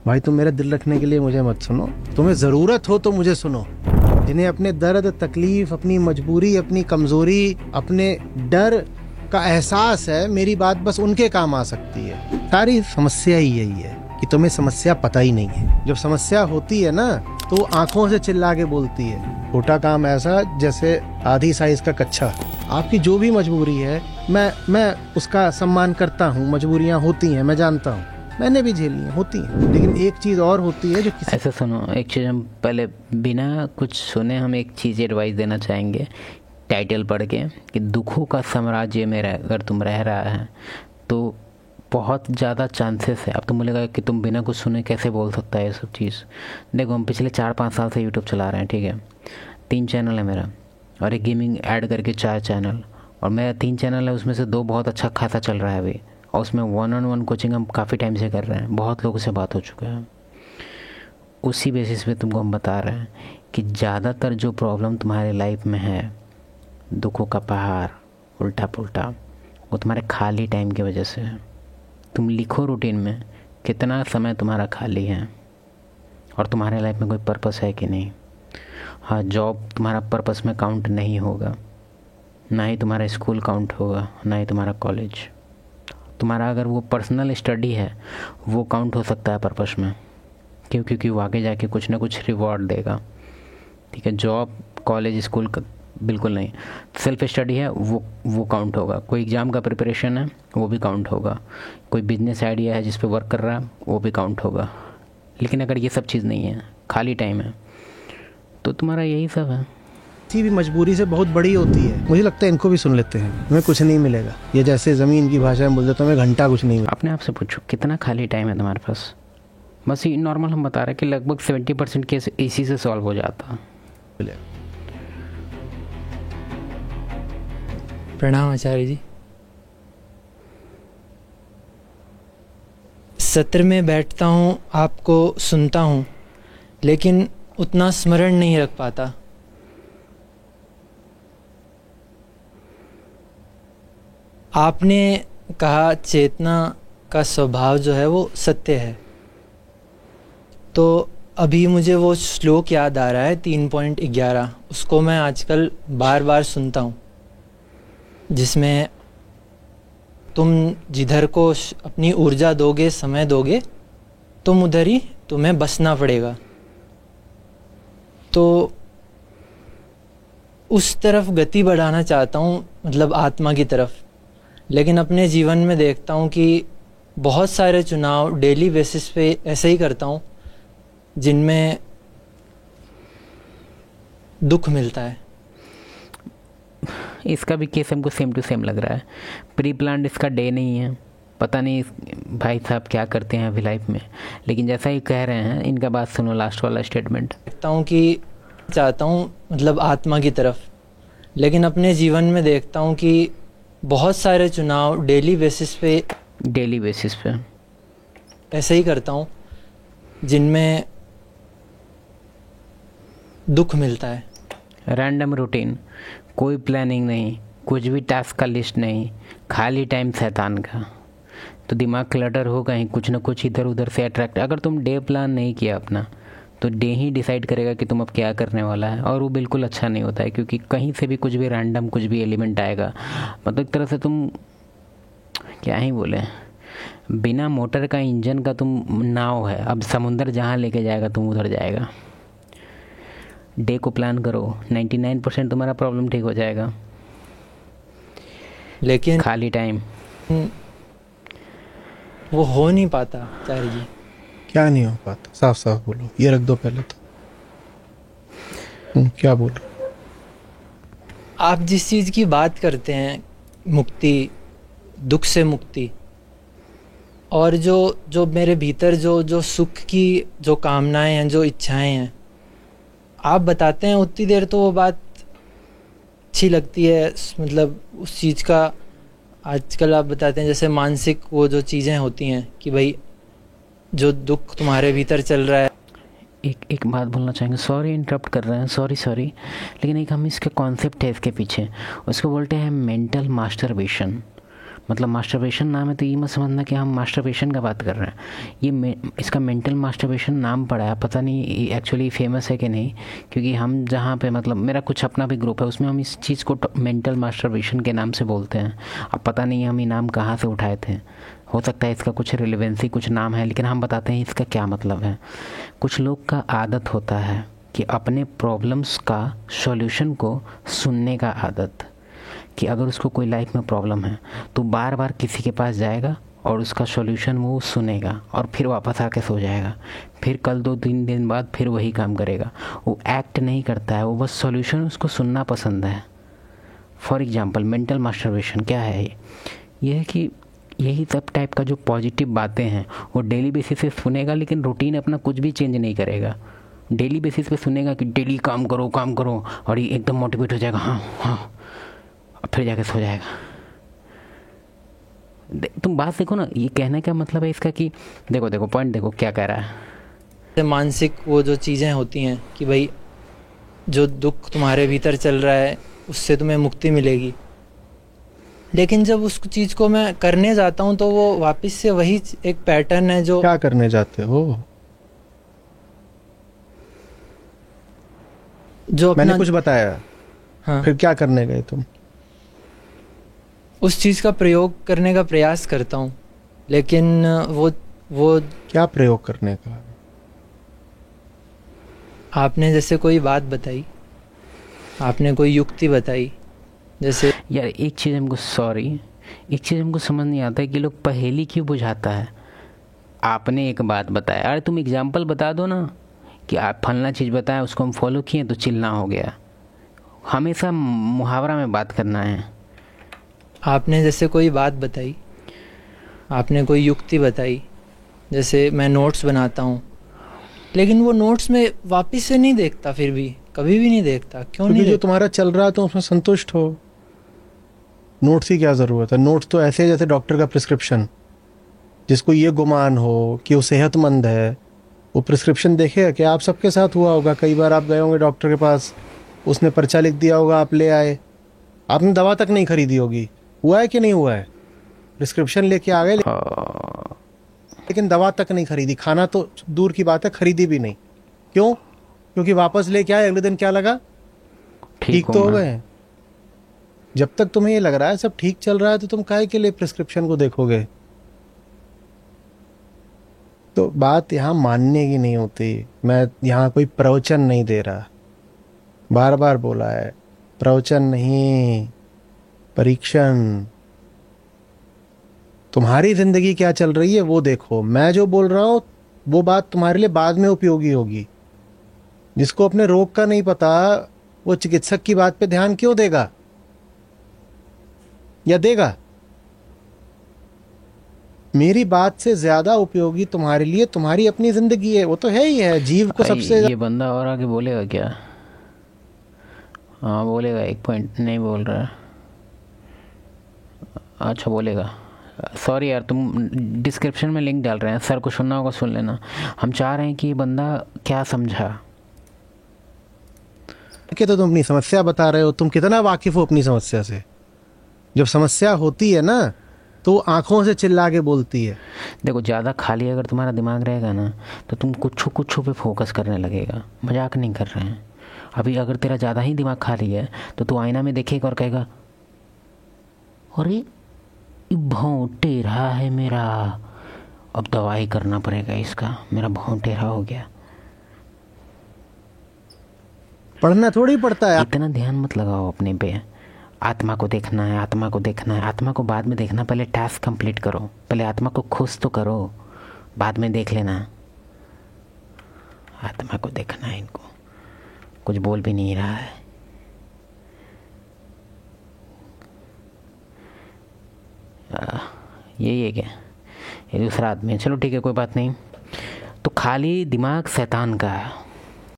भाई तुम मेरा दिल रखने के लिए मुझे मत सुनो, तुम्हें ज़रूरत हो तो मुझे सुनो। जिन्हें अपने दर्द, तकलीफ, अपनी मजबूरी, अपनी कमज़ोरी, अपने डर का एहसास है, मेरी बात बस उनके काम आ सकती है। सारी समस्या ही यही है कि तुम्हें समस्या पता ही नहीं है। जब समस्या होती है ना तो आंखों से चिल्ला के बोलती है, छोटा काम ऐसा जैसे आधी साइज का कच्चा। आपकी जो भी मजबूरी है मैं उसका सम्मान करता हूँ। मजबूरियाँ होती हैं, मैं जानता हूँ, मैंने भी झेली हैं, होती हैं। लेकिन एक चीज़ और होती है जो ऐसा सुनो, एक चीज़ हम पहले बिना कुछ सुने हम एक चीज़ एडवाइस देना चाहेंगे टाइटल पढ़ के कि दुखों का साम्राज्य में अगर तुम रह रहा है तो बहुत ज़्यादा चांसेस है। अब तुम बोलेगा कि तुम बिना कुछ सुने कैसे बोल सकता है ये सब चीज़। देखो, हम पिछले 4-5 साल से यूट्यूब चला रहे हैं, ठीक है। 3 चैनल है मेरा और एक गेमिंग ऐड करके 4 चैनल, और मेरा 3 चैनल है, उसमें से 2 बहुत अच्छा खासा चल रहा है अभी, और उसमें 1-on-1 कोचिंग हम काफ़ी टाइम से कर रहे हैं, बहुत लोगों से बात हो चुका है। उसी बेसिस पे तुमको हम बता रहे हैं कि ज़्यादातर जो प्रॉब्लम तुम्हारे लाइफ में है, दुखों का पहाड़ उल्टा पुल्टा, वो तुम्हारे खाली टाइम की वजह से है। तुम लिखो रूटीन में कितना समय तुम्हारा खाली है और तुम्हारे लाइफ में कोई पर्पस है कि नहीं। हाँ, जॉब तुम्हारा पर्पस में काउंट नहीं होगा, ना ही तुम्हारा स्कूल काउंट होगा, ना ही तुम्हारा कॉलेज। तुम्हारा अगर वो पर्सनल स्टडी है वो काउंट हो सकता है पर्पस में, क्योंकि वो आगे जाके कुछ ना कुछ रिवॉर्ड देगा, ठीक है। जॉब, कॉलेज, स्कूल का बिल्कुल नहीं। सेल्फ स्टडी है वो काउंट होगा। कोई एग्ज़ाम का प्रिपरेशन है वो भी काउंट होगा। कोई बिजनेस आइडिया है जिस पे वर्क कर रहा है वो भी काउंट होगा। लेकिन अगर ये सब चीज़ नहीं है, खाली टाइम है, तो तुम्हारा यही सब है। किसी भी मजबूरी से बहुत बड़ी होती है। मुझे लगता है इनको भी सुन लेते हैं, हमें कुछ नहीं मिलेगा। ये जैसे ज़मीन की भाषा में बोलते तो हमें घंटा कुछ नहीं मिलेगा। अपने आप से पूछो कितना खाली टाइम है तुम्हारे पास। बस ये नॉर्मल हम बता रहे हैं कि लगभग 70% केस इसी से सॉल्व हो जाता। प्रणाम आचार्य जी। सत्र में बैठता हूँ, आपको सुनता हूँ, लेकिन उतना स्मरण नहीं रख पाता। आपने कहा चेतना का स्वभाव जो है वो सत्य है, तो अभी मुझे वो श्लोक याद आ रहा है 3.11, उसको मैं आजकल बार बार सुनता हूँ, जिसमें तुम जिधर को अपनी ऊर्जा दोगे, समय दोगे, तुम उधर ही तुम्हें बसना पड़ेगा। तो उस तरफ गति बढ़ाना चाहता हूँ, मतलब आत्मा की तरफ। लेकिन अपने जीवन में देखता हूँ कि बहुत सारे चुनाव डेली बेसिस पे ऐसे ही करता हूँ जिनमें दुख मिलता है। इसका भी केस हमको सेम टू सेम लग रहा है। प्री प्लान्ड इसका डे नहीं है, पता नहीं भाई साहब क्या करते हैं अभी लाइफ में। लेकिन जैसा ही कह रहे हैं, इनका बात सुनो, लास्ट वाला स्टेटमेंट। देखता हूँ कि चाहता हूँ मतलब आत्मा की तरफ, लेकिन अपने जीवन में देखता हूँ कि बहुत सारे चुनाव डेली बेसिस पे ऐसे ही करता हूँ जिनमें दुख मिलता है। रैंडम रूटीन, कोई प्लानिंग नहीं, कुछ भी टास्क का लिस्ट नहीं, खाली टाइम शैतान का। तो दिमाग क्लटर होगा ही, कुछ ना कुछ इधर उधर से अट्रैक्ट। अगर तुम डे प्लान नहीं किया अपना, तो डे ही डिसाइड करेगा कि तुम अब क्या करने वाला है, और वो बिल्कुल अच्छा नहीं होता है, क्योंकि कहीं से भी कुछ भी रैंडम कुछ भी एलिमेंट आएगा। मतलब एक तरह से तुम क्या ही बोले, बिना मोटर का, इंजन का तुम नाव है, अब समुंदर जहाँ लेके जाएगा तुम उधर जाएगा। डे को प्लान करो, 99% तुम्हारा प्रॉब्लम ठीक हो जाएगा। लेकिन खाली टाइम वो हो नहीं पाता आचार्य जी। क्या नहीं हो पाता? साफ साफ बोलो, ये रख दो पहले तो। क्या बोलो? आप जिस चीज़ की बात करते हैं, मुक्ति, दुख से मुक्ति, और जो मेरे भीतर जो सुख की जो कामनाएं हैं, जो इच्छाएं हैं, आप बताते हैं उतनी देर तो वो बात अच्छी लगती है। मतलब उस चीज़ का आजकल आप बताते हैं जैसे मानसिक वो जो चीज़ें होती हैं कि भाई जो दुख तुम्हारे भीतर चल रहा है। एक बात बोलना चाहेंगे, सॉरी इंटरप्ट कर रहे हैं, सॉरी, लेकिन एक हम इसके कॉन्सेप्ट है इसके पीछे, उसको बोलते हैं मेंटल मास्टरबेशन। मतलब मास्टरबेशन नाम है तो ये मत समझना कि हम मास्टरबेशन का बात कर रहे हैं। इसका मेंटल मास्टरबेशन नाम पड़ा है, पता नहीं एक्चुअली फेमस है कि नहीं, क्योंकि हम जहाँ पे मतलब मेरा कुछ अपना भी ग्रुप है उसमें हम इस चीज़ को मेंटल मास्टरबेशन के नाम से बोलते हैं। अब पता नहीं हम ये नाम कहाँ से उठाए थे, हो सकता है इसका कुछ रिलेवेंसी कुछ नाम है, लेकिन हम बताते हैं इसका क्या मतलब है। कुछ लोग का आदत होता है कि अपने प्रॉब्लम्स का सॉल्यूशन को सुनने का आदत, कि अगर उसको कोई लाइफ में प्रॉब्लम है तो बार बार किसी के पास जाएगा और उसका सॉल्यूशन वो सुनेगा और फिर वापस आके सो जाएगा, फिर कल 2-3 दिन बाद फिर वही काम करेगा। वो एक्ट नहीं करता है, वो बस सॉल्यूशन उसको सुनना पसंद है। फॉर एग्जांपल मेंटल मास्टरबेशन क्या है? ये है कि यही सब टाइप का जो पॉजिटिव बातें हैं वो डेली बेसिस पे सुनेगा, लेकिन रूटीन अपना कुछ भी चेंज नहीं करेगा। डेली बेसिस पे सुनेगा कि डेली काम करो और ये एकदम मोटिवेट हो जाएगा, हाँ, फिर जाके सो जाएगा। तुम बात देखो ना, ये कहने का मतलब है इसका कि देखो पॉइंट देखो क्या कह रहा है। मानसिक वो जो चीज़ें होती हैं कि भाई जो दुख तुम्हारे भीतर चल रहा है उससे तुम्हें मुक्ति मिलेगी, लेकिन जब उस चीज़ को मैं करने जाता हूँ तो वो वापस से वही एक पैटर्न है जो। क्या करने जाते हो? जो मैंने कुछ बताया? हाँ, फिर क्या करने गए तुम? उस चीज़ का प्रयोग करने का प्रयास करता हूँ, लेकिन वो क्या प्रयोग करने का? आपने जैसे कोई बात बताई, आपने कोई युक्ति बताई, जैसे यार एक चीज़ हमको समझ नहीं आता है कि लोग पहेली क्यों बुझाता है। आपने एक बात बताया, अरे तुम एग्जाम्पल बता दो ना कि आप फलना चीज़ बताया उसको हम फॉलो किए तो चिल्ला हो गया। हमेशा मुहावरा में बात करना है। आपने जैसे कोई बात बताई, आपने कोई युक्ति बताई, जैसे मैं नोट्स बनाता हूँ, लेकिन वो नोट्स में वापस से नहीं देखता, फिर भी कभी भी नहीं देखता। क्यों नहीं? जो तुम्हारा चल रहा है तो उसमें संतुष्ट हो। नोट्स की क्या ज़रूरत है? नोट्स तो ऐसे जैसे डॉक्टर का प्रिस्क्रिप्शन, जिसको ये गुमान हो कि वो सेहतमंद है वो प्रिस्क्रिप्शन देखेगा। क्या आप सबके साथ हुआ होगा, कई बार आप गए होंगे डॉक्टर के पास, उसने पर्चा लिख दिया होगा, आप ले आए, आपने दवा तक नहीं खरीदी होगी। हुआ है कि नहीं हुआ है? प्रिस्क्रिप्शन लेके आ गए लेकिन दवा तक नहीं खरीदी, खाना तो दूर की बात है खरीदी भी नहीं। क्यों? क्योंकि वापस लेके आए, अगले दिन क्या लगा? ठीक तो हो गए। जब तक तुम्हें ये लग रहा है सब ठीक चल रहा है तो तुम काहे के लिए प्रिस्क्रिप्शन को देखोगे? तो बात यहाँ मानने की नहीं होती। मैं यहाँ कोई प्रवचन नहीं दे रहा, बार बार बोला है, प्रवचन नहीं, परीक्षण। तुम्हारी जिंदगी क्या चल रही है वो देखो। मैं जो बोल रहा हूं वो बात तुम्हारे लिए बाद में उपयोगी होगी। जिसको अपने रोग का नहीं पता वो चिकित्सक की बात पे ध्यान क्यों देगा या देगा? मेरी बात से ज्यादा उपयोगी तुम्हारे लिए तुम्हारी अपनी जिंदगी है। वो तो है ही है, जीव को सबसे। ये बंदा और आगे बोलेगा क्या? हाँ बोलेगा, एक पॉइंट नहीं बोल रहा है। अच्छा बोलेगा। सॉरी यार, तुम डिस्क्रिप्शन में लिंक डाल रहे हैं, सर को सुनना होगा सुन लेना। हम चाह रहे हैं कि ये बंदा क्या समझा। कि तो तुम अपनी समस्या बता रहे हो, तुम कितना वाकिफ हो अपनी समस्या से। जब समस्या होती है ना तो आंखों से चिल्ला के बोलती है। देखो ज़्यादा खाली अगर तुम्हारा दिमाग रहेगा ना तो तुम कुछ पे फोकस करने लगेगा। मजाक नहीं कर रहे हैं। अभी अगर तेरा ज़्यादा ही दिमाग खाली है तो तू आईना में देखेगा और कहेगा अरे भौं टेढ़ा है मेरा, अब दवाई करना पड़ेगा इसका, मेरा भौं टेढ़ा हो गया। पढ़ना थोड़ी पड़ता है। इतना ध्यान मत लगाओ अपने पे। आत्मा को देखना है, आत्मा को देखना है। आत्मा को बाद में देखना, पहले टास्क कंप्लीट करो, पहले आत्मा को खुश तो करो, बाद में देख लेना। आत्मा को देखना है। इनको कुछ बोल भी नहीं रहा है। यही है क्या? ये दूसरा आदमी है। चलो ठीक है, कोई बात नहीं। तो खाली दिमाग शैतान का है।